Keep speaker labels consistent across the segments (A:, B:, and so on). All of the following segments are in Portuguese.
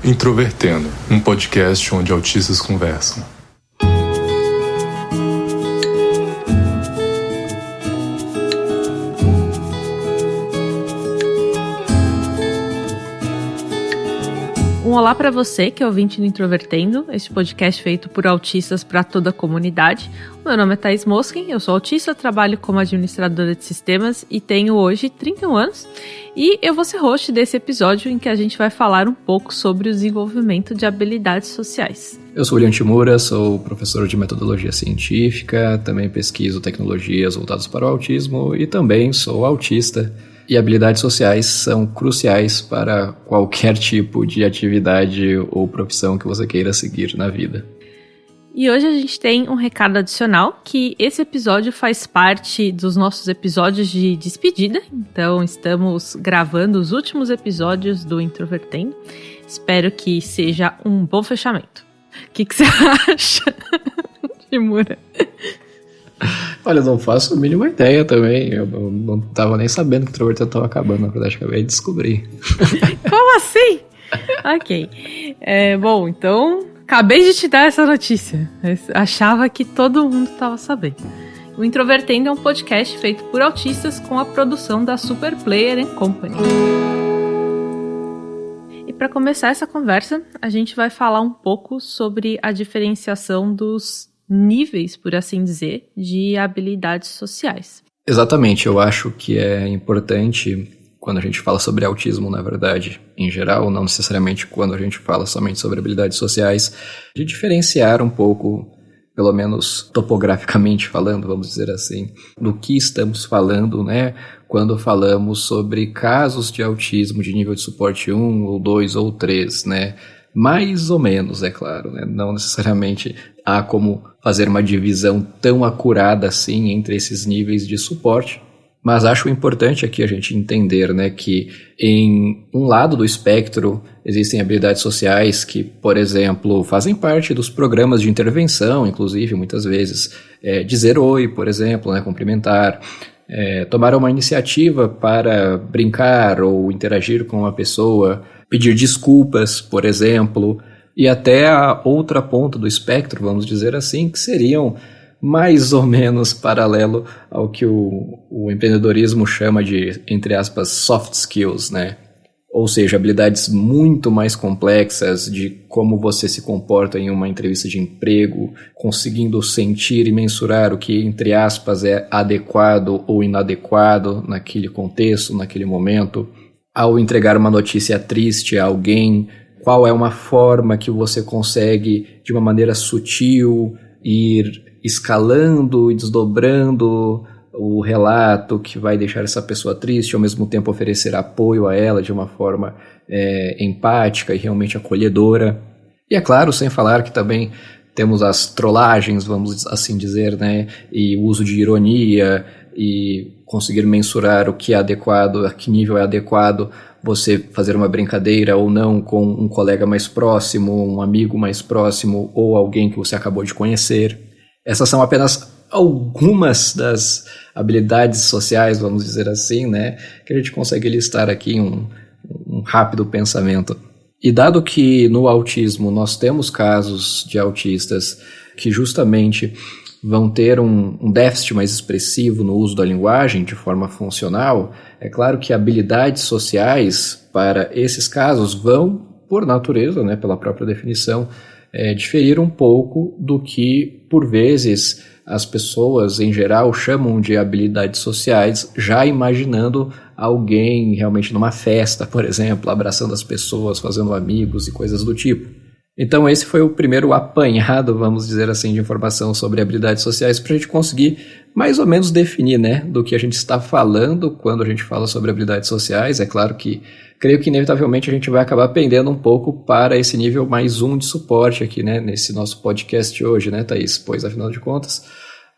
A: Introvertendo, um podcast onde autistas conversam.
B: Um olá para você que é ouvinte do Introvertendo, este podcast feito por autistas para toda a comunidade. Meu nome é Thaís Mosken, eu sou autista, trabalho como administradora de sistemas e tenho hoje 31 anos. E eu vou ser host desse episódio em que a gente vai falar um pouco sobre o desenvolvimento de habilidades sociais.
C: Eu sou William Timura, sou professor de metodologia científica, também pesquiso tecnologias voltadas para o autismo e também sou autista. E habilidades sociais são cruciais para qualquer tipo de atividade ou profissão que você queira seguir na vida.
B: E hoje a gente tem um recado adicional, que esse episódio faz parte dos nossos episódios de despedida. Então estamos gravando os últimos episódios do Introvertendo. Espero que seja um bom fechamento. O que você acha, Timura?
C: Olha, eu não faço a mínima ideia também. Eu não tava nem sabendo que o Introvertendo tava acabando, na verdade, acabei de descobrir.
B: Como assim? Ok. Bom, então, acabei de te dar essa notícia. Eu achava que todo mundo tava sabendo. O Introvertendo é um podcast feito por autistas com a produção da Super Player & Company. E para começar essa conversa, a gente vai falar um pouco sobre a diferenciação dos níveis, por assim dizer, de habilidades sociais.
C: Exatamente, eu acho que é importante, quando a gente fala sobre autismo, na verdade, em geral, não necessariamente quando a gente fala somente sobre habilidades sociais, de diferenciar um pouco, pelo menos topograficamente falando, vamos dizer assim, do que estamos falando, né, quando falamos sobre casos de autismo de nível de suporte 1, ou 2, ou 3, né, mais ou menos, é claro, né? Não necessariamente há como fazer uma divisão tão acurada assim entre esses níveis de suporte, mas acho importante aqui a gente entender, né, que em um lado do espectro existem habilidades sociais que, por exemplo, fazem parte dos programas de intervenção, inclusive muitas vezes dizer oi, por exemplo, né, cumprimentar, tomar uma iniciativa para brincar ou interagir com uma pessoa, pedir desculpas, por exemplo, e até a outra ponta do espectro, vamos dizer assim, que seriam mais ou menos paralelo ao que o empreendedorismo chama de, entre aspas, soft skills, né? Ou seja, habilidades muito mais complexas de como você se comporta em uma entrevista de emprego, conseguindo sentir e mensurar o que, entre aspas, é adequado ou inadequado naquele contexto, naquele momento. Ao entregar uma notícia triste a alguém, qual é uma forma que você consegue, de uma maneira sutil, ir escalando e desdobrando o relato que vai deixar essa pessoa triste, ao mesmo tempo oferecer apoio a ela de uma forma empática e realmente acolhedora. E é claro, sem falar que também temos as trollagens, vamos assim dizer, né, e o uso de ironia e conseguir mensurar o que é adequado, a que nível é adequado você fazer uma brincadeira ou não com um colega mais próximo, um amigo mais próximo ou alguém que você acabou de conhecer. Essas são apenas algumas das habilidades sociais, vamos dizer assim, né, que a gente consegue listar aqui em um rápido pensamento. E dado que no autismo nós temos casos de autistas que justamente vão ter um déficit mais expressivo no uso da linguagem de forma funcional, é claro que habilidades sociais para esses casos vão, por natureza, né, pela própria definição, diferir um pouco do que, por vezes, as pessoas em geral chamam de habilidades sociais, já imaginando alguém realmente numa festa, por exemplo, abraçando as pessoas, fazendo amigos e coisas do tipo. Então esse foi o primeiro apanhado, vamos dizer assim, de informação sobre habilidades sociais para a gente conseguir mais ou menos definir, né, do que a gente está falando quando a gente fala sobre habilidades sociais. É claro que creio que inevitavelmente a gente vai acabar pendendo um pouco para esse nível mais de suporte aqui, né, nesse nosso podcast hoje, né, Thaís? Pois, afinal de contas,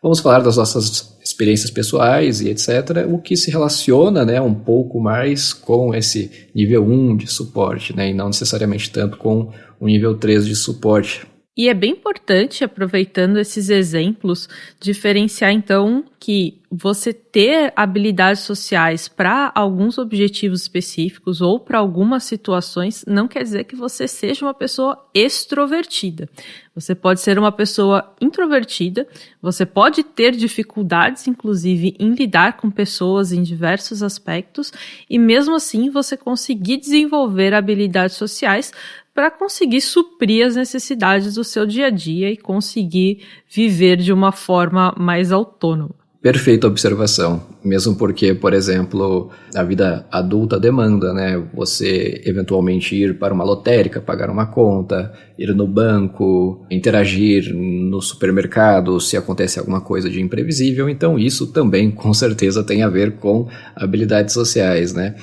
C: vamos falar das nossas experiências pessoais e etc., o que se relaciona, né, um pouco mais com esse nível 1 de suporte, né, e não necessariamente tanto com o nível 3 de suporte.
B: E é bem importante, aproveitando esses exemplos, diferenciar então que você ter habilidades sociais para alguns objetivos específicos ou para algumas situações não quer dizer que você seja uma pessoa extrovertida. Você pode ser uma pessoa introvertida, você pode ter dificuldades, inclusive, em lidar com pessoas em diversos aspectos, e mesmo assim você conseguir desenvolver habilidades sociais para conseguir suprir as necessidades do seu dia a dia e conseguir viver de uma forma mais autônoma.
C: Perfeita observação, mesmo porque, por exemplo, a vida adulta demanda, né? Você eventualmente ir para uma lotérica, pagar uma conta, ir no banco, interagir no supermercado se acontece alguma coisa de imprevisível, então isso também com certeza tem a ver com habilidades sociais, né?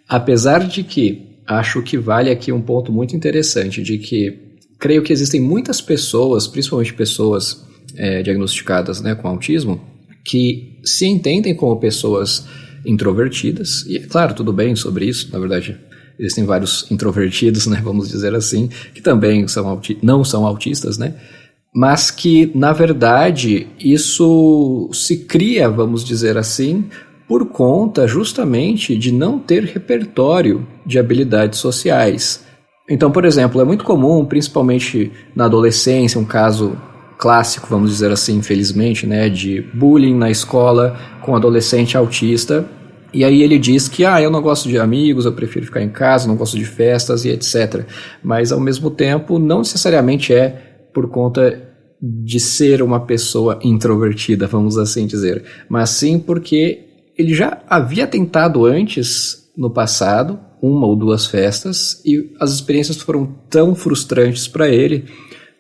C: Apesar de que acho que vale aqui um ponto muito interessante de que creio que existem muitas pessoas, principalmente pessoas diagnosticadas, né, com autismo, que se entendem como pessoas introvertidas, e claro, tudo bem sobre isso, na verdade existem vários introvertidos, né, vamos dizer assim, que também não são autistas, né, mas que na verdade isso se cria, vamos dizer assim, por conta justamente de não ter repertório de habilidades sociais. Então, por exemplo, é muito comum, principalmente na adolescência, um caso clássico, vamos dizer assim, infelizmente, né, de bullying na escola com adolescente autista, e aí ele diz que, eu não gosto de amigos, eu prefiro ficar em casa, não gosto de festas e etc. Mas, ao mesmo tempo, não necessariamente é por conta de ser uma pessoa introvertida, vamos assim dizer, mas sim porque ele já havia tentado antes, no passado, 1 ou 2 festas, e as experiências foram tão frustrantes para ele,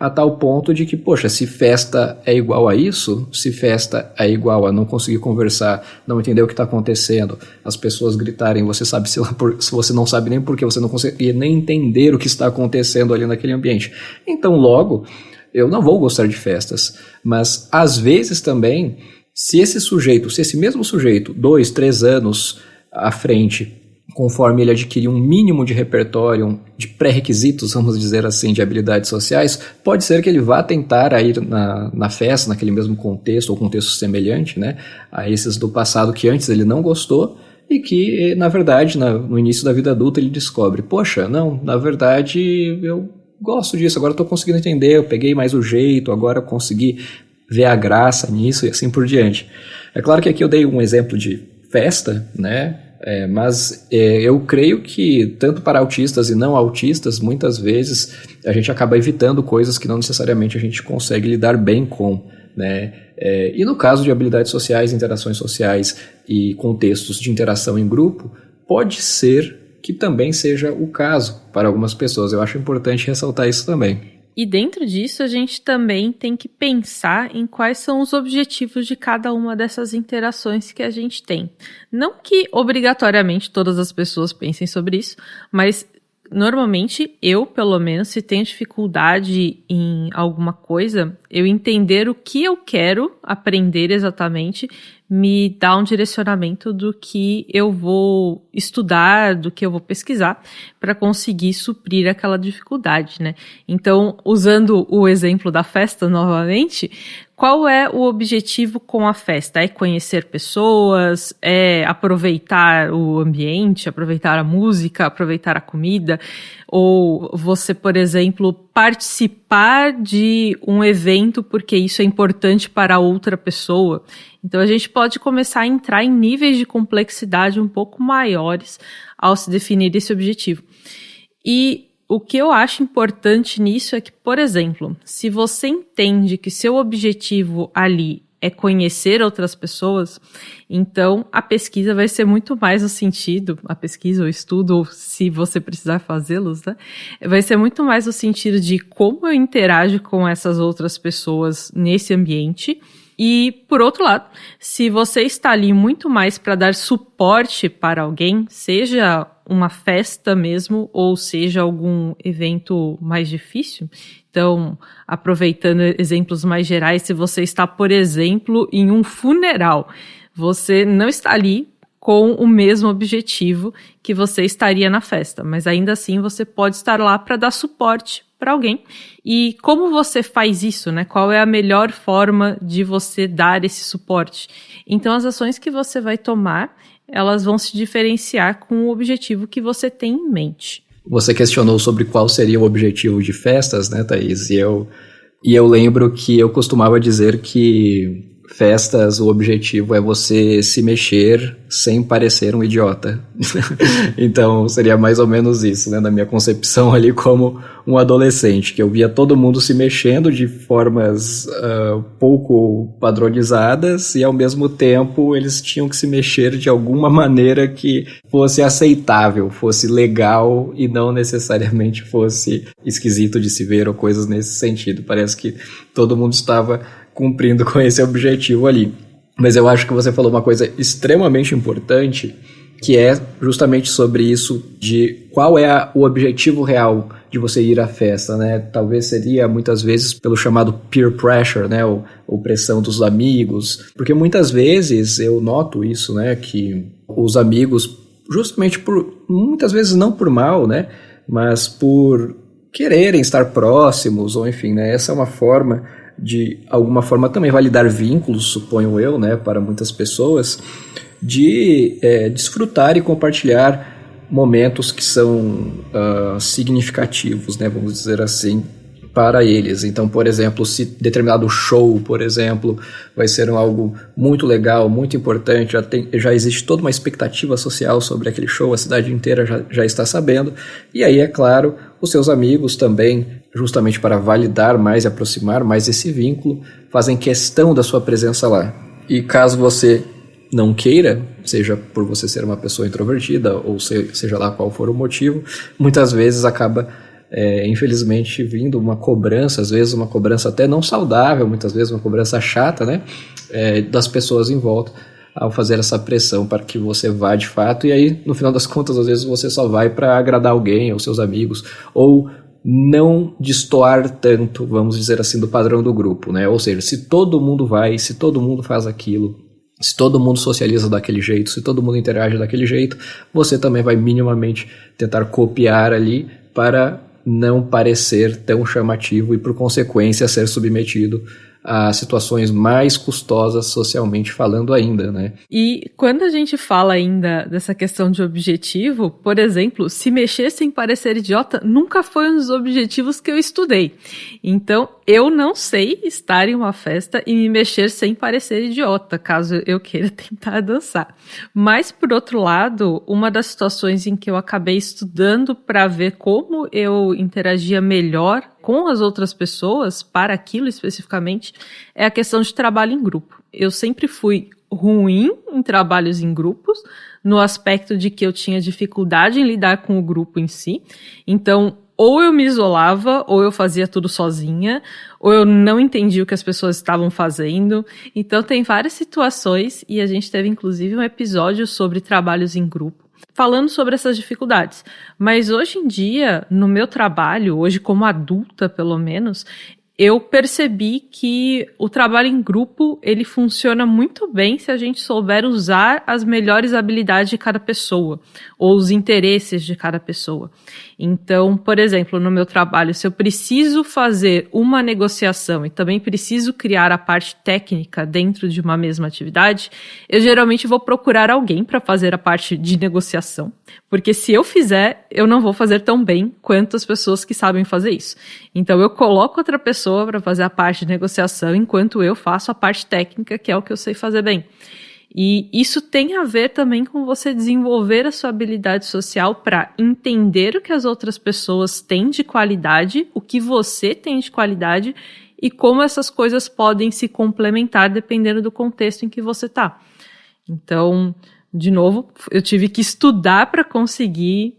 C: a tal ponto de que, poxa, se festa é igual a isso, se festa é igual a não conseguir conversar, não entender o que está acontecendo, as pessoas gritarem, você sabe se você não sabe nem por que você não consegue nem entender o que está acontecendo ali naquele ambiente. Então, logo, eu não vou gostar de festas, mas às vezes também, se esse mesmo sujeito, 2, 3 anos à frente, conforme ele adquirir um mínimo de repertório, de pré-requisitos, vamos dizer assim, de habilidades sociais, pode ser que ele vá tentar ir na festa, naquele mesmo contexto, ou contexto semelhante, né, a esses do passado que antes ele não gostou, e que, na verdade, no início da vida adulta ele descobre, poxa, não, na verdade eu gosto disso, agora estou conseguindo entender, eu peguei mais o jeito, agora eu consegui ver a graça nisso e assim por diante. É claro que aqui eu dei um exemplo de festa, né? Mas eu creio que tanto para autistas e não autistas, muitas vezes a gente acaba evitando coisas que não necessariamente a gente consegue lidar bem com, né? E no caso de habilidades sociais, interações sociais e contextos de interação em grupo, pode ser que também seja o caso para algumas pessoas. Eu acho importante ressaltar isso também.
B: E dentro disso, a gente também tem que pensar em quais são os objetivos de cada uma dessas interações que a gente tem. Não que obrigatoriamente todas as pessoas pensem sobre isso, mas normalmente eu, pelo menos, se tenho dificuldade em alguma coisa, eu entender o que eu quero aprender exatamente me dá um direcionamento do que eu vou estudar, do que eu vou pesquisar para conseguir suprir aquela dificuldade, né? Então, usando o exemplo da festa novamente, qual é o objetivo com a festa? É conhecer pessoas, é aproveitar o ambiente, aproveitar a música, aproveitar a comida, ou você, por exemplo, participar de um evento porque isso é importante para outra pessoa. Então a gente pode começar a entrar em níveis de complexidade um pouco maiores ao se definir esse objetivo. E o que eu acho importante nisso é que, por exemplo, se você entende que seu objetivo ali é conhecer outras pessoas, então a pesquisa vai ser muito mais no sentido, a pesquisa ou estudo, ou se você precisar fazê-los, né? Vai ser muito mais no sentido de como eu interajo com essas outras pessoas nesse ambiente. E, por outro lado, se você está ali muito mais para dar suporte para alguém, seja uma festa mesmo, ou seja algum evento mais difícil, então, aproveitando exemplos mais gerais, se você está, por exemplo, em um funeral, você não está ali com o mesmo objetivo que você estaria na festa, mas ainda assim você pode estar lá para dar suporte para alguém. E como você faz isso, né? Qual é a melhor forma de você dar esse suporte? Então, as ações que você vai tomar, elas vão se diferenciar com o objetivo que você tem em mente.
C: Você questionou sobre qual seria o objetivo de festas, né, Thaís? E eu lembro que eu costumava dizer que festas, o objetivo é você se mexer sem parecer um idiota. Então, seria mais ou menos isso, né? Na minha concepção ali como um adolescente, que eu via todo mundo se mexendo de formas pouco padronizadas e, ao mesmo tempo, eles tinham que se mexer de alguma maneira que fosse aceitável, fosse legal e não necessariamente fosse esquisito de se ver ou coisas nesse sentido. Parece que todo mundo estava cumprindo com esse objetivo ali. Mas eu acho que você falou uma coisa extremamente importante, que é justamente sobre isso de qual é o objetivo real de você ir à festa, né? Talvez seria muitas vezes pelo chamado peer pressure, né? Ou pressão dos amigos, porque muitas vezes eu noto isso, né? Que os amigos, justamente muitas vezes não por mal, né? Mas por quererem estar próximos, ou enfim, né? Essa é uma forma de alguma forma também validar vínculos, suponho eu, né, para muitas pessoas, de desfrutar e compartilhar momentos que são significativos, né, vamos dizer assim, para eles. Então, por exemplo, se determinado show, por exemplo, vai ser algo muito legal, muito importante, já existe toda uma expectativa social sobre aquele show, a cidade inteira já está sabendo, e aí, é claro, os seus amigos também, justamente para validar mais e aproximar mais esse vínculo, fazem questão da sua presença lá. E caso você não queira, seja por você ser uma pessoa introvertida, ou seja lá qual for o motivo, muitas vezes acaba infelizmente vindo uma cobrança, às vezes uma cobrança até não saudável, muitas vezes uma cobrança chata, né, das pessoas em volta, ao fazer essa pressão para que você vá de fato, e aí no final das contas às vezes você só vai para agradar alguém, ou seus amigos, ou não destoar tanto, vamos dizer assim, do padrão do grupo, né? Ou seja, se todo mundo vai, se todo mundo faz aquilo, se todo mundo socializa daquele jeito, se todo mundo interage daquele jeito, você também vai minimamente tentar copiar ali para não parecer tão chamativo e, por consequência, ser submetido a situações mais custosas socialmente falando ainda, né?
B: E quando a gente fala ainda dessa questão de objetivo, por exemplo, se mexer sem parecer idiota nunca foi um dos objetivos que eu estudei. Então, eu não sei estar em uma festa e me mexer sem parecer idiota, caso eu queira tentar dançar. Mas, por outro lado, uma das situações em que eu acabei estudando para ver como eu interagia melhor com as outras pessoas, para aquilo especificamente, é a questão de trabalho em grupo. Eu sempre fui ruim em trabalhos em grupos, no aspecto de que eu tinha dificuldade em lidar com o grupo em si. Então, ou eu me isolava, ou eu fazia tudo sozinha, ou eu não entendia o que as pessoas estavam fazendo. Então, tem várias situações, e a gente teve inclusive um episódio sobre trabalhos em grupo, falando sobre essas dificuldades. Mas hoje em dia, no meu trabalho, hoje como adulta pelo menos, eu percebi que o trabalho em grupo, ele funciona muito bem se a gente souber usar as melhores habilidades de cada pessoa, ou os interesses de cada pessoa. Então, por exemplo, no meu trabalho, se eu preciso fazer uma negociação e também preciso criar a parte técnica dentro de uma mesma atividade, eu geralmente vou procurar alguém para fazer a parte de negociação, porque se eu fizer, eu não vou fazer tão bem quanto as pessoas que sabem fazer isso. Então, eu coloco outra pessoa para fazer a parte de negociação, enquanto eu faço a parte técnica, que é o que eu sei fazer bem. E isso tem a ver também com você desenvolver a sua habilidade social para entender o que as outras pessoas têm de qualidade, o que você tem de qualidade e como essas coisas podem se complementar dependendo do contexto em que você está. Então, de novo, eu tive que estudar para conseguir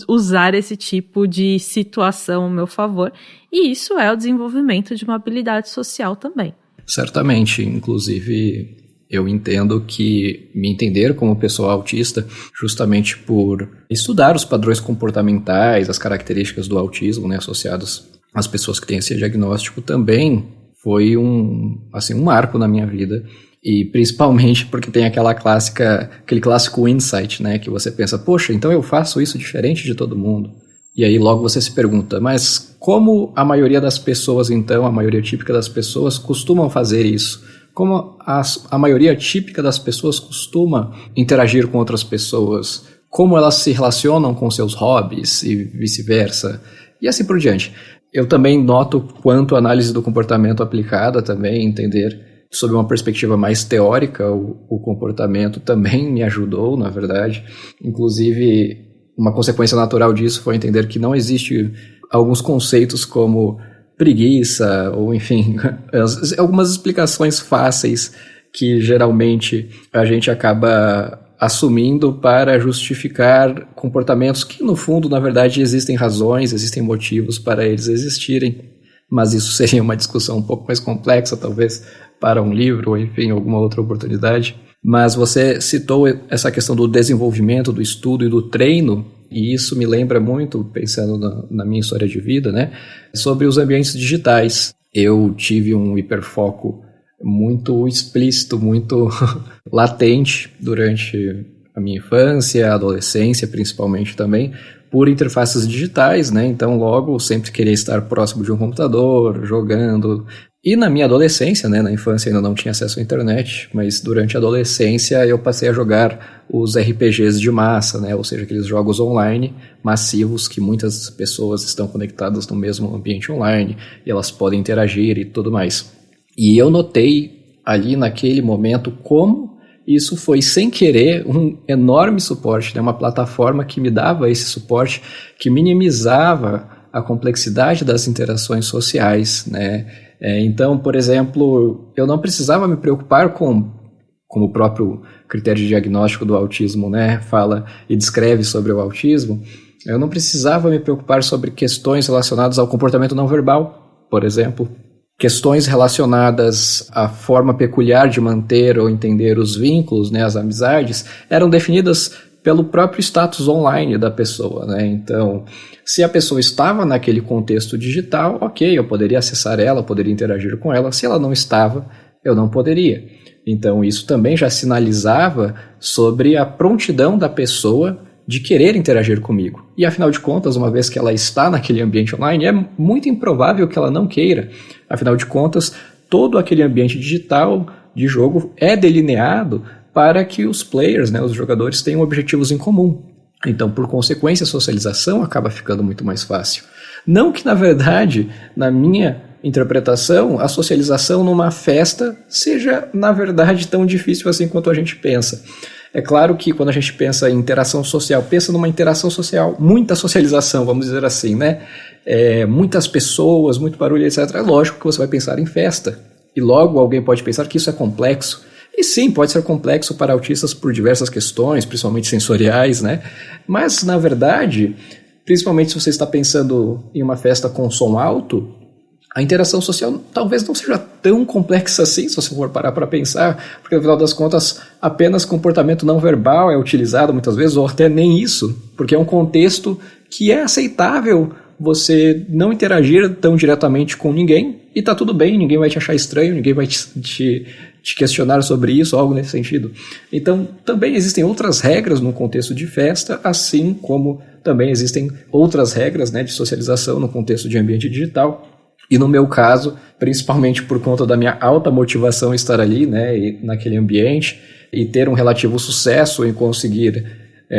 B: usar esse tipo de situação ao meu favor, e isso é o desenvolvimento de uma habilidade social também.
C: Certamente, inclusive eu entendo que me entender como pessoa autista, justamente por estudar os padrões comportamentais, as características do autismo, né, associados às pessoas que têm esse diagnóstico, também foi um marco na minha vida. E principalmente porque tem aquele clássico insight, né, que você pensa, poxa, então eu faço isso diferente de todo mundo. E aí logo você se pergunta, mas como a maioria das pessoas, então, a maioria típica das pessoas costumam fazer isso? Como a maioria típica das pessoas costuma interagir com outras pessoas? Como elas se relacionam com seus hobbies e vice-versa? E assim por diante. Eu também noto quanto a análise do comportamento aplicada também, entender sob uma perspectiva mais teórica o comportamento também me ajudou, na verdade. Inclusive, uma consequência natural disso foi entender que não existe alguns conceitos como preguiça, ou enfim, algumas explicações fáceis que geralmente a gente acaba assumindo para justificar comportamentos que, no fundo, na verdade, existem razões, existem motivos para eles existirem, mas isso seria uma discussão um pouco mais complexa, talvez, para um livro, ou enfim, alguma outra oportunidade. Mas você citou essa questão do desenvolvimento, do estudo e do treino, e isso me lembra muito, pensando na minha história de vida, né, sobre os ambientes digitais. Eu tive um hiperfoco muito explícito, muito latente durante a minha infância, adolescência principalmente também, por interfaces digitais, né? Então logo sempre queria estar próximo de um computador, jogando. E na minha adolescência, né, na infância ainda não tinha acesso à internet, mas durante a adolescência eu passei a jogar os RPGs de massa, né, ou seja, aqueles jogos online massivos que muitas pessoas estão conectadas no mesmo ambiente online e elas podem interagir e tudo mais. E eu notei ali naquele momento como isso foi, sem querer, um enorme suporte, né, uma plataforma que me dava esse suporte, que minimizava a complexidade das interações sociais, né. Então, por exemplo, eu não precisava me preocupar como o próprio critério de diagnóstico do autismo, né, fala e descreve sobre o autismo, eu não precisava me preocupar sobre questões relacionadas ao comportamento não verbal, por exemplo, questões relacionadas à forma peculiar de manter ou entender os vínculos, né, as amizades, eram definidas pelo próprio status online da pessoa, né? Então, se a pessoa estava naquele contexto digital, ok, eu poderia acessar ela, poderia interagir com ela. Se ela não estava, eu não poderia. Então, isso também já sinalizava sobre a prontidão da pessoa de querer interagir comigo. E, afinal de contas, uma vez que ela está naquele ambiente online, é muito improvável que ela não queira. Afinal de contas, todo aquele ambiente digital de jogo é delineado para que os players, né, os jogadores, tenham objetivos em comum. Então, por consequência, a socialização acaba ficando muito mais fácil. Não que, na verdade, na minha interpretação, a socialização numa festa seja, na verdade, tão difícil assim quanto a gente pensa. É claro que quando a gente pensa em interação social, pensa numa interação social, muita socialização, vamos dizer assim, né? Muitas pessoas, muito barulho, etc. É lógico que você vai pensar em festa. E logo alguém pode pensar que isso é complexo. E sim, pode ser complexo para autistas por diversas questões, principalmente sensoriais, né? Mas, na verdade, principalmente se você está pensando em uma festa com som alto, a interação social talvez não seja tão complexa assim, se você for parar para pensar, porque, no final das contas, apenas comportamento não verbal é utilizado muitas vezes, ou até nem isso, porque é um contexto que é aceitável você não interagir tão diretamente com ninguém, e tá tudo bem, ninguém vai te achar estranho, ninguém vai te questionar sobre isso, algo nesse sentido. Então, também existem outras regras no contexto de festa, assim como também existem outras regras, né, de socialização no contexto de ambiente digital. E no meu caso, principalmente por conta da minha alta motivação estar ali, né, naquele ambiente, e ter um relativo sucesso em conseguir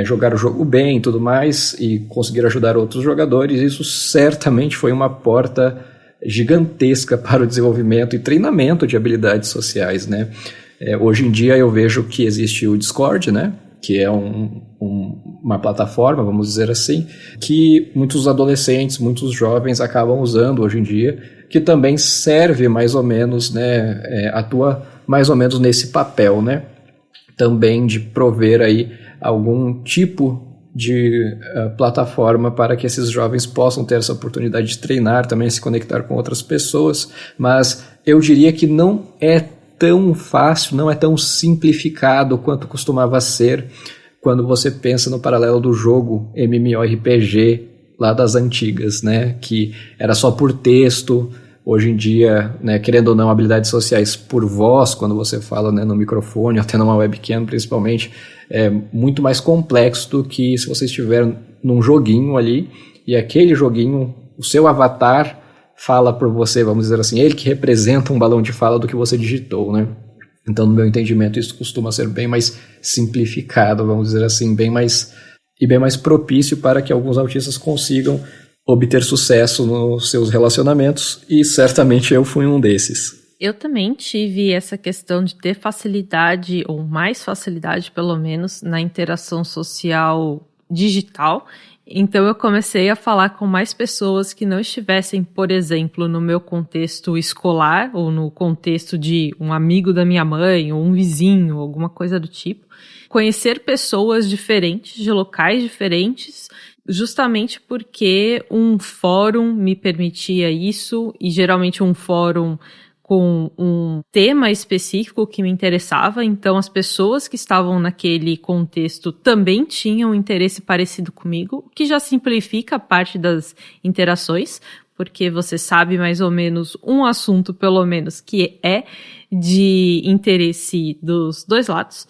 C: jogar o jogo bem e tudo mais, e conseguir ajudar outros jogadores, isso certamente foi uma porta gigantesca para o desenvolvimento e treinamento de habilidades sociais, né? Hoje em dia eu vejo que existe o Discord, né? Que é uma plataforma, vamos dizer assim, que muitos adolescentes, muitos jovens acabam usando hoje em dia, que também serve mais ou menos, né? Atua mais ou menos nesse papel, né? Também de prover aí algum tipo de plataforma para que esses jovens possam ter essa oportunidade de treinar, também se conectar com outras pessoas, mas eu diria que não é tão fácil, não é tão simplificado quanto costumava ser quando você pensa no paralelo do jogo MMORPG lá das antigas, né, que era só por texto. Hoje em dia, né, querendo ou não, habilidades sociais por voz, quando você fala, né, no microfone, até numa webcam principalmente, é muito mais complexo do que se você estiver num joguinho ali, e aquele joguinho o seu avatar fala por você, vamos dizer assim, ele que representa um balão de fala do que você digitou, né? Então, no meu entendimento, isso costuma ser bem mais simplificado, vamos dizer assim, bem mais propício para que alguns autistas consigam obter sucesso nos seus relacionamentos, e certamente eu fui um desses.
B: Eu também tive essa questão de ter facilidade, ou mais facilidade pelo menos, na interação social digital. Então eu comecei a falar com mais pessoas que não estivessem, por exemplo, no meu contexto escolar, ou no contexto de um amigo da minha mãe, ou um vizinho, alguma coisa do tipo. Conhecer pessoas diferentes, de locais diferentes, justamente porque um fórum me permitia isso, e geralmente um fórum com um tema específico que me interessava, então as pessoas que estavam naquele contexto também tinham um interesse parecido comigo, o que já simplifica a parte das interações, porque você sabe mais ou menos um assunto, pelo menos, que é de interesse dos dois lados.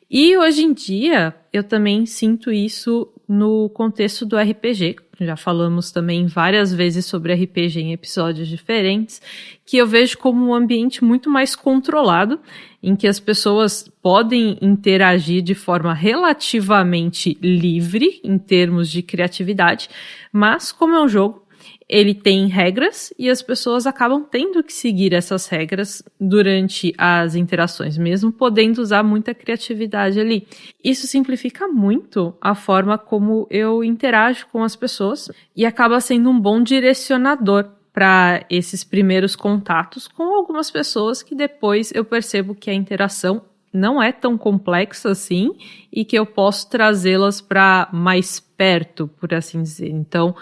B: E hoje em dia, eu também sinto isso no contexto do RPG. Já falamos também várias vezes sobre RPG em episódios diferentes, que eu vejo como um ambiente muito mais controlado, em que as pessoas podem interagir de forma relativamente livre, em termos de criatividade, mas como é um jogo, ele tem regras e as pessoas acabam tendo que seguir essas regras durante as interações, mesmo podendo usar muita criatividade ali. Isso simplifica muito a forma como eu interajo com as pessoas e acaba sendo um bom direcionador para esses primeiros contatos com algumas pessoas que depois eu percebo que a interação não é tão complexa assim e que eu posso trazê-las para mais perto, por assim dizer. Então,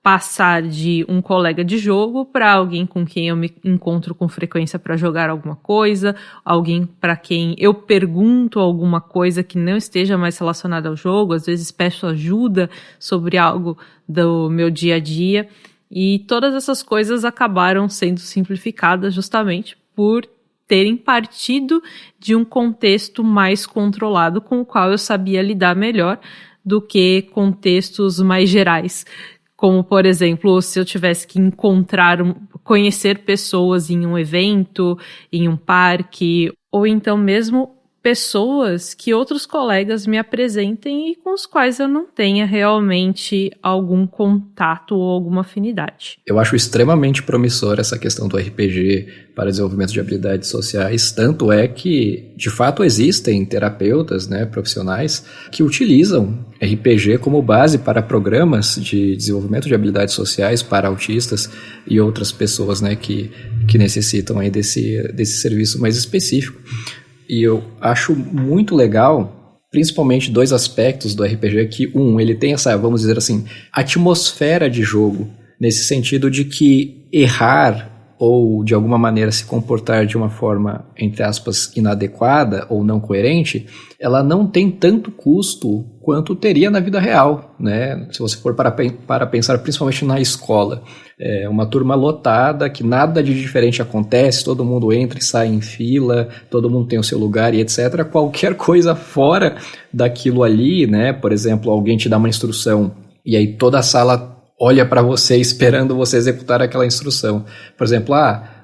B: passar de um colega de jogo para alguém com quem eu me encontro com frequência para jogar alguma coisa, alguém para quem eu pergunto alguma coisa que não esteja mais relacionada ao jogo, às vezes peço ajuda sobre algo do meu dia a dia, e todas essas coisas acabaram sendo simplificadas justamente por terem partido de um contexto mais controlado com o qual eu sabia lidar melhor do que contextos mais gerais. Como, por exemplo, se eu tivesse que conhecer pessoas em um evento, em um parque, ou então mesmo pessoas que outros colegas me apresentem e com os quais eu não tenha realmente algum contato ou alguma afinidade.
C: Eu acho extremamente promissor essa questão do RPG para desenvolvimento de habilidades sociais, tanto é que, de fato, existem terapeutas, né, profissionais que utilizam RPG como base para programas de desenvolvimento de habilidades sociais para autistas e outras pessoas, né, que necessitam aí desse serviço mais específico. E eu acho muito legal, principalmente dois aspectos do RPG, que ele tem essa, vamos dizer assim, atmosfera de jogo, nesse sentido de que errar ou de alguma maneira se comportar de uma forma, entre aspas, inadequada ou não coerente, ela não tem tanto custo quanto teria na vida real, né? Se você for para pensar principalmente na escola. É uma turma lotada, que nada de diferente acontece, todo mundo entra e sai em fila, todo mundo tem o seu lugar e etc. Qualquer coisa fora daquilo ali, né? Por exemplo, alguém te dá uma instrução e aí toda a sala olha para você esperando você executar aquela instrução. Por exemplo,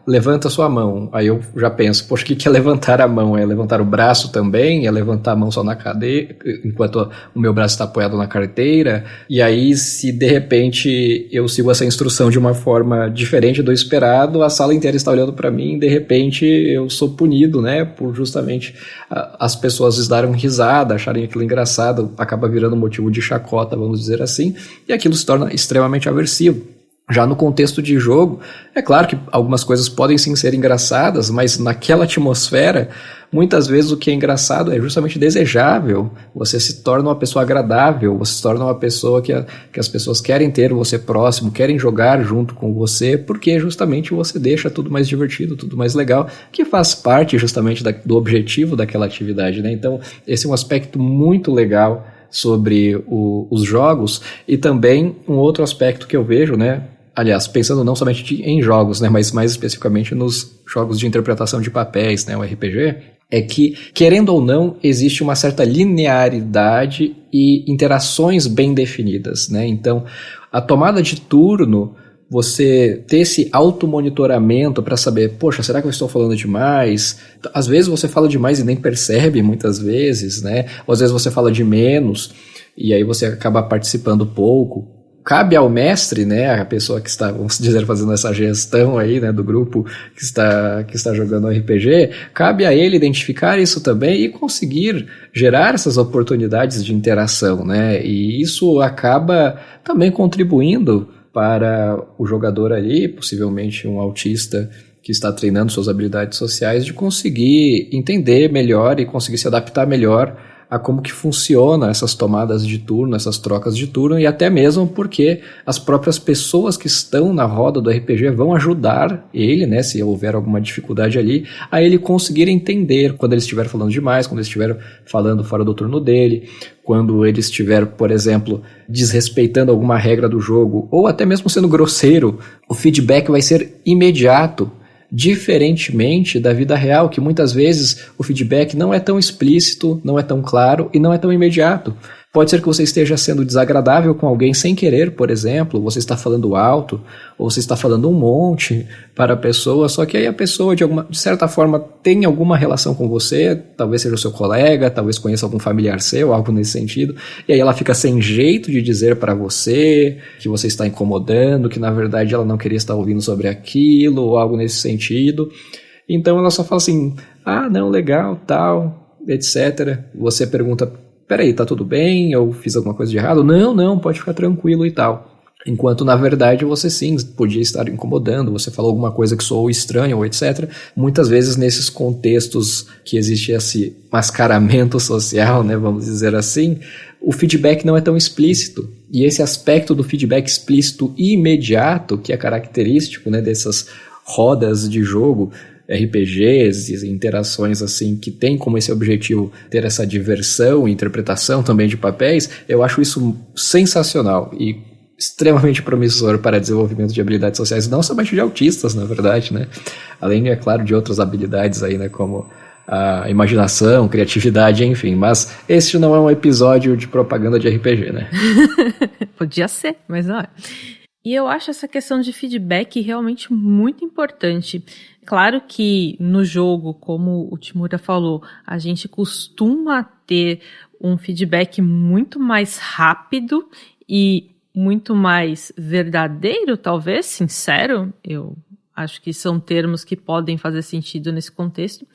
C: levanta sua mão. Aí eu já penso, poxa, o que é levantar a mão? É levantar o braço também? É levantar a mão só na cadeira, enquanto o meu braço está apoiado na carteira? E aí, se de repente eu sigo essa instrução de uma forma diferente do esperado, a sala inteira está olhando para mim e de repente eu sou punido, né? Por justamente as pessoas darem risada, acharem aquilo engraçado, acaba virando motivo de chacota, vamos dizer assim, e aquilo se torna extremamente aversivo. Já no contexto de jogo, é claro que algumas coisas podem sim ser engraçadas, mas naquela atmosfera, muitas vezes o que é engraçado é justamente desejável. Você se torna uma pessoa agradável, você se torna uma pessoa que as pessoas querem ter você próximo, querem jogar junto com você, porque justamente você deixa tudo mais divertido, tudo mais legal, que faz parte justamente do objetivo daquela atividade, né? Então, esse é um aspecto muito legal sobre os jogos, e também um outro aspecto que eu vejo, né? Aliás, pensando não somente em jogos, né, mas mais especificamente nos jogos de interpretação de papéis, né, o RPG, é que, querendo ou não, existe uma certa linearidade e interações bem definidas, né? Então, a tomada de turno você ter esse automonitoramento para saber, poxa, será que eu estou falando demais? Às vezes você fala demais e nem percebe, muitas vezes, né? Ou às vezes você fala de menos e aí você acaba participando pouco. Cabe ao mestre, né, a pessoa que está, vamos dizer, fazendo essa gestão aí, né, do grupo que está jogando RPG, cabe a ele identificar isso também e conseguir gerar essas oportunidades de interação, né, e isso acaba também contribuindo para o jogador ali, possivelmente um autista que está treinando suas habilidades sociais, de conseguir entender melhor e conseguir se adaptar melhor a como que funciona essas tomadas de turno, essas trocas de turno, e até mesmo porque as próprias pessoas que estão na roda do RPG vão ajudar ele, né, se houver alguma dificuldade ali, a ele conseguir entender quando ele estiver falando demais, quando ele estiver falando fora do turno dele, quando ele estiver, por exemplo, desrespeitando alguma regra do jogo, ou até mesmo sendo grosseiro, o feedback vai ser imediato. Diferentemente da vida real, que muitas vezes o feedback não é tão explícito, não é tão claro e não é tão imediato. Pode ser que você esteja sendo desagradável com alguém sem querer, por exemplo, você está falando alto, ou você está falando um monte para a pessoa, só que aí a pessoa, de certa forma, tem alguma relação com você, talvez seja o seu colega, talvez conheça algum familiar seu, algo nesse sentido, e aí ela fica sem jeito de dizer para você que você está incomodando, que na verdade ela não queria estar ouvindo sobre aquilo, ou algo nesse sentido. Então ela só fala assim, não, legal, tal, etc. Você pergunta, peraí, tá tudo bem? Eu fiz alguma coisa de errado? Não, pode ficar tranquilo e tal. Enquanto, na verdade, você sim podia estar incomodando, você falou alguma coisa que soou estranha ou etc. Muitas vezes, nesses contextos que existe esse mascaramento social, né, vamos dizer assim, o feedback não é tão explícito. E esse aspecto do feedback explícito e imediato, que é característico, né, dessas rodas de jogo, RPGs e interações assim que tem como esse objetivo ter essa diversão e interpretação também de papéis, eu acho isso sensacional e extremamente promissor para desenvolvimento de habilidades sociais, não somente de autistas, na verdade, né? Além, é claro, de outras habilidades aí, né, como a imaginação, criatividade, enfim, mas este não é um episódio de propaganda de RPG, né?
B: Podia ser, mas não é. E eu acho essa questão de feedback realmente muito importante. Claro que no jogo, como o Timura falou, a gente costuma ter um feedback muito mais rápido e muito mais verdadeiro, talvez, sincero. Eu acho que são termos que podem fazer sentido nesse contexto.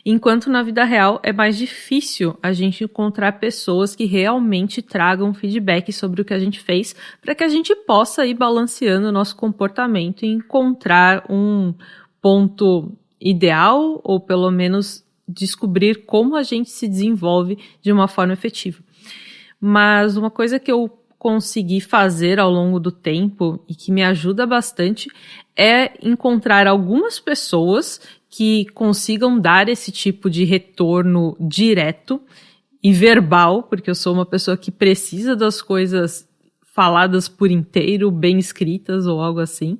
B: Enquanto na vida real é mais difícil a gente encontrar pessoas que realmente tragam feedback sobre o que a gente fez, para que a gente possa ir balanceando o nosso comportamento e encontrar um ponto ideal, ou pelo menos descobrir como a gente se desenvolve de uma forma efetiva. Mas uma coisa que eu consegui fazer ao longo do tempo e que me ajuda bastante é encontrar algumas pessoas que consigam dar esse tipo de retorno direto e verbal, porque eu sou uma pessoa que precisa das coisas faladas por inteiro, bem escritas ou algo assim.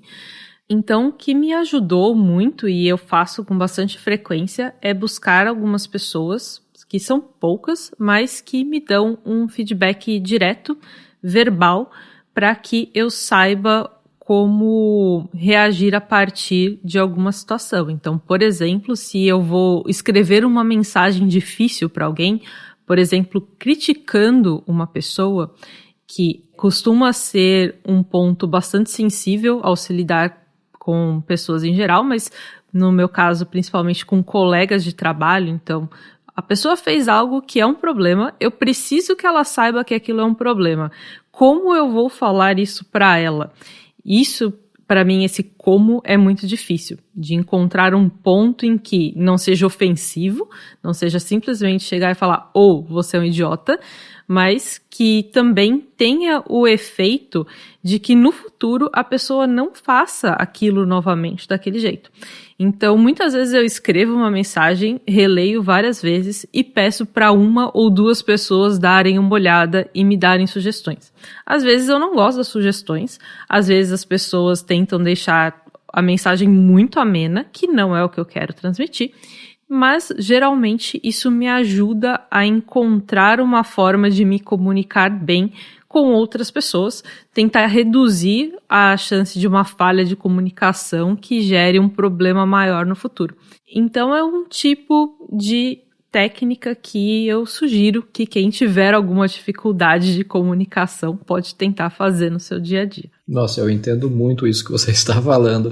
B: Então, o que me ajudou muito, e eu faço com bastante frequência, é buscar algumas pessoas, que são poucas, mas que me dão um feedback direto, verbal, para que eu saiba como reagir a partir de alguma situação. Então, por exemplo, se eu vou escrever uma mensagem difícil para alguém, por exemplo, criticando uma pessoa, que costuma ser um ponto bastante sensível ao se lidar com pessoas em geral, mas no meu caso, principalmente com colegas de trabalho. Então, a pessoa fez algo que é um problema, eu preciso que ela saiba que aquilo é um problema. Como eu vou falar isso para ela? Isso, para mim, esse como é muito difícil, de encontrar um ponto em que não seja ofensivo, não seja simplesmente chegar e falar, você é um idiota, mas que também tenha o efeito de que no futuro a pessoa não faça aquilo novamente daquele jeito. Então, muitas vezes eu escrevo uma mensagem, releio várias vezes e peço para uma ou duas pessoas darem uma olhada e me darem sugestões. Às vezes eu não gosto das sugestões, às vezes as pessoas tentam deixar a mensagem muito amena, que não é o que eu quero transmitir, mas geralmente isso me ajuda a encontrar uma forma de me comunicar bem com outras pessoas, tentar reduzir a chance de uma falha de comunicação que gere um problema maior no futuro. Então é um tipo de técnica que eu sugiro que quem tiver alguma dificuldade de comunicação pode tentar fazer no seu dia a dia.
C: Nossa, eu entendo muito isso que você está falando,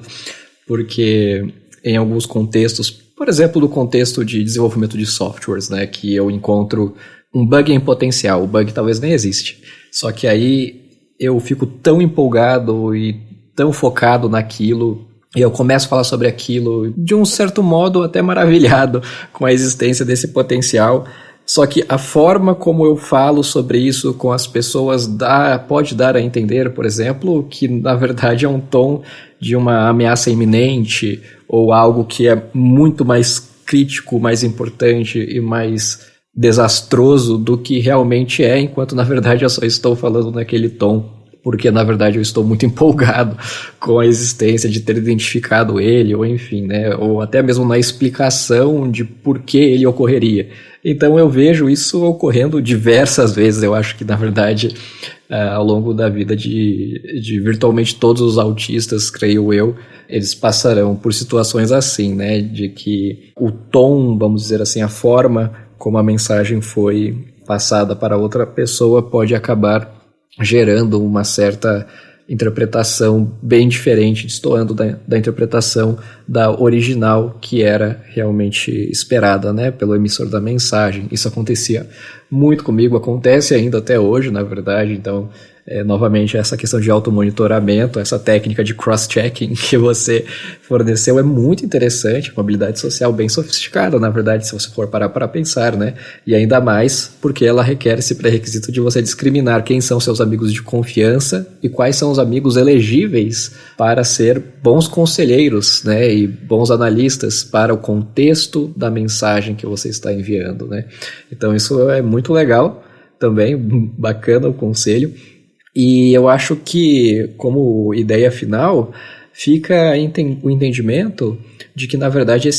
C: porque em alguns contextos, por exemplo, no contexto de desenvolvimento de softwares, né, que eu encontro um bug em potencial, o bug talvez nem existe, só que aí eu fico tão empolgado e tão focado naquilo, e eu começo a falar sobre aquilo, de um certo modo até maravilhado com a existência desse potencial, só que a forma como eu falo sobre isso com as pessoas pode dar a entender, por exemplo, que na verdade é um tom de uma ameaça iminente ou algo que é muito mais crítico, mais importante e mais desastroso do que realmente é, enquanto na verdade eu só estou falando naquele tom, porque na verdade eu estou muito empolgado com a existência de ter identificado ele, ou enfim, né, ou até mesmo na explicação de por que ele ocorreria. Então eu vejo isso ocorrendo diversas vezes. Eu acho que na verdade ao longo da vida de virtualmente todos os autistas, creio eu, eles passarão por situações assim, né, de que o tom, vamos dizer assim, a forma como a mensagem foi passada para outra pessoa pode acabar gerando uma certa interpretação bem diferente, destoando da interpretação da original que era realmente esperada, né, pelo emissor da mensagem. Isso acontecia muito comigo, acontece ainda até hoje, na verdade. Então, novamente, essa questão de automonitoramento, essa técnica de cross-checking que você forneceu é muito interessante, uma habilidade social bem sofisticada, na verdade, se você for parar para pensar, né? E ainda mais porque ela requer esse pré-requisito de você discriminar quem são seus amigos de confiança e quais são os amigos elegíveis para ser bons conselheiros, né? E bons analistas para o contexto da mensagem que você está enviando, né? Então isso é muito legal também, bacana o conselho. E eu acho que, como ideia final, fica o entendimento de que, na verdade,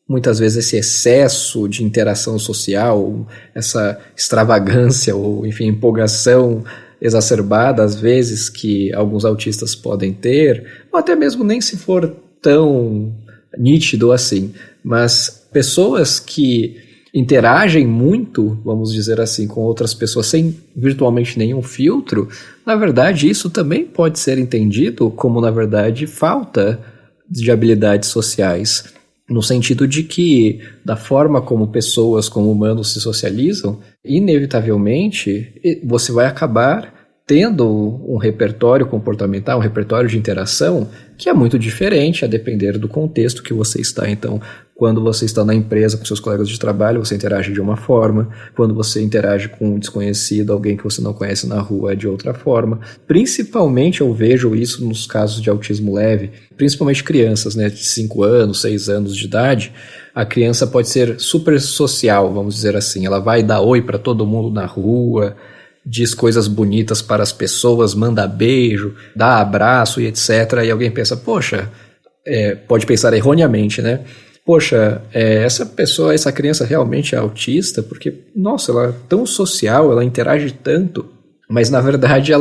C: muitas vezes esse excesso de interação social, essa extravagância ou, enfim, empolgação exacerbada, às vezes, que alguns autistas podem ter, ou até mesmo nem se for tão nítido assim, mas pessoas que interagem muito, vamos dizer assim, com outras pessoas sem virtualmente nenhum filtro, na verdade isso também pode ser entendido como, na verdade, falta de habilidades sociais, no sentido de que, da forma como pessoas, como humanos se socializam, inevitavelmente você vai acabar tendo um repertório comportamental, um repertório de interação que é muito diferente a depender do contexto que você está. Então, quando você está na empresa com seus colegas de trabalho, você interage de uma forma. Quando você interage com um desconhecido, alguém que você não conhece na rua, é de outra forma. Principalmente eu vejo isso nos casos de autismo leve, principalmente crianças, né, de 5 anos, 6 anos de idade. A criança pode ser super social, vamos dizer assim. Ela vai dar oi para todo mundo na rua, diz coisas bonitas para as pessoas, manda beijo, dá abraço e etc. E alguém pensa, poxa, pode pensar erroneamente, né? Poxa, essa criança realmente é autista? Porque, nossa, ela é tão social, ela interage tanto. Mas, na verdade,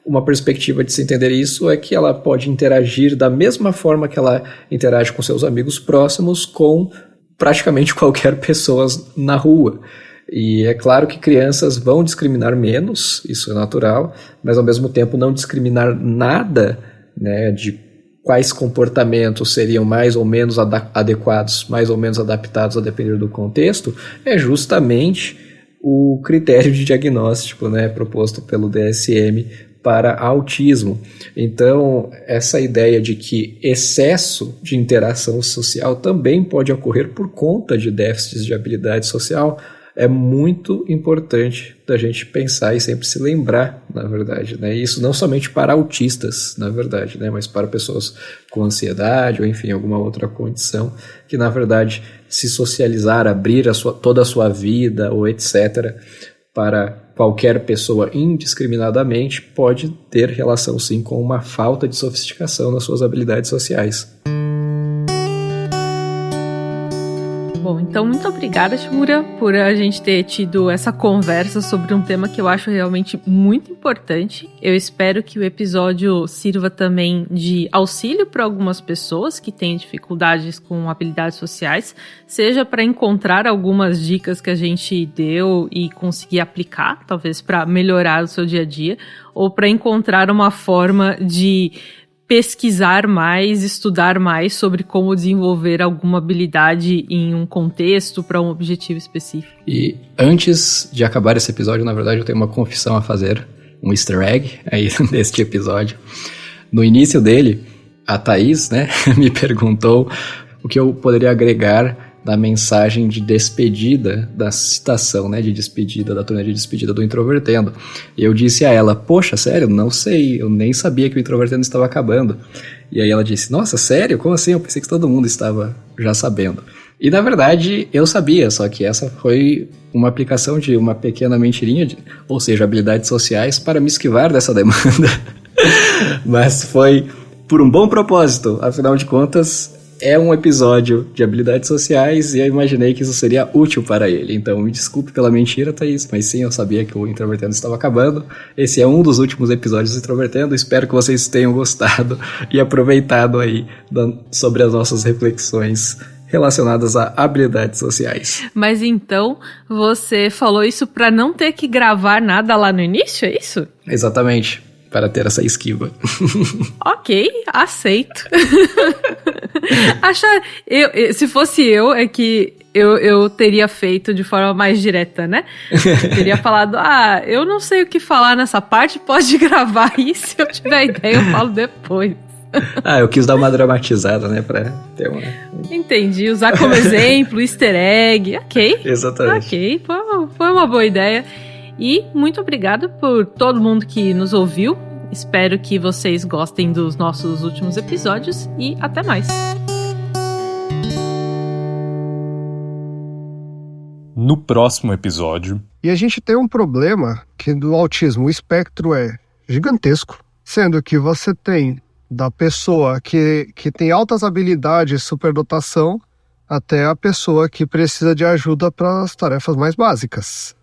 C: uma perspectiva de se entender isso é que ela pode interagir da mesma forma que ela interage com seus amigos próximos com praticamente qualquer pessoa na rua. E é claro que crianças vão discriminar menos, isso é natural, mas ao mesmo tempo não discriminar nada, né, de quais comportamentos seriam mais ou menos adequados, mais ou menos adaptados a depender do contexto, é justamente o critério de diagnóstico, né, proposto pelo DSM para autismo. Então, essa ideia de que excesso de interação social também pode ocorrer por conta de déficits de habilidade social é muito importante da gente pensar e sempre se lembrar, na verdade, né? Isso não somente para autistas, na verdade, né? Mas para pessoas com ansiedade ou, enfim, alguma outra condição, que, na verdade, se socializar, abrir toda a sua vida ou etc., para qualquer pessoa indiscriminadamente, pode ter relação, sim, com uma falta de sofisticação nas suas habilidades sociais.
B: Bom, então muito obrigada, Shimura, por a gente ter tido essa conversa sobre um tema que eu acho realmente muito importante. Eu espero que o episódio sirva também de auxílio para algumas pessoas que têm dificuldades com habilidades sociais, seja para encontrar algumas dicas que a gente deu e conseguir aplicar, talvez para melhorar o seu dia a dia, ou para encontrar uma forma de pesquisar mais, estudar mais sobre como desenvolver alguma habilidade em um contexto para um objetivo específico.
C: E antes de acabar esse episódio, na verdade, eu tenho uma confissão a fazer, um easter egg aí neste episódio. No início dele, a Thaís, né, me perguntou o que eu poderia agregar da mensagem de despedida, da citação, né, de despedida, da turnê de despedida do Introvertendo. E eu disse a ela, poxa, sério, não sei, eu nem sabia que o Introvertendo estava acabando. E aí ela disse, nossa, sério? Como assim? Eu pensei que todo mundo estava já sabendo. E na verdade, eu sabia, só que essa foi uma aplicação de uma pequena mentirinha, ou seja, habilidades sociais, para me esquivar dessa demanda. Mas foi por um bom propósito, afinal de contas, é um episódio de habilidades sociais e eu imaginei que isso seria útil para ele. Então, me desculpe pela mentira, Thaís, mas sim, eu sabia que o Introvertendo estava acabando. Esse é um dos últimos episódios do Introvertendo. Espero que vocês tenham gostado e aproveitado aí sobre as nossas reflexões relacionadas a habilidades sociais.
B: Mas então, você falou isso para não ter que gravar nada lá no início, é isso?
C: Exatamente. Para ter essa esquiva.
B: Ok, aceito. Se fosse eu, é que eu teria feito de forma mais direta, né? Eu teria falado, eu não sei o que falar nessa parte, pode gravar aí, se eu tiver ideia eu falo depois.
C: Eu quis dar uma dramatizada, né, pra ter uma...
B: Entendi, usar como exemplo, easter egg, ok.
C: Exatamente.
B: Ok, foi uma boa ideia. E muito obrigada por todo mundo que nos ouviu. Espero que vocês gostem dos nossos últimos episódios e até mais.
A: No próximo episódio...
D: E a gente tem um problema que do autismo, o espectro é gigantesco, sendo que você tem da pessoa que tem altas habilidades, superdotação, até a pessoa que precisa de ajuda para as tarefas mais básicas.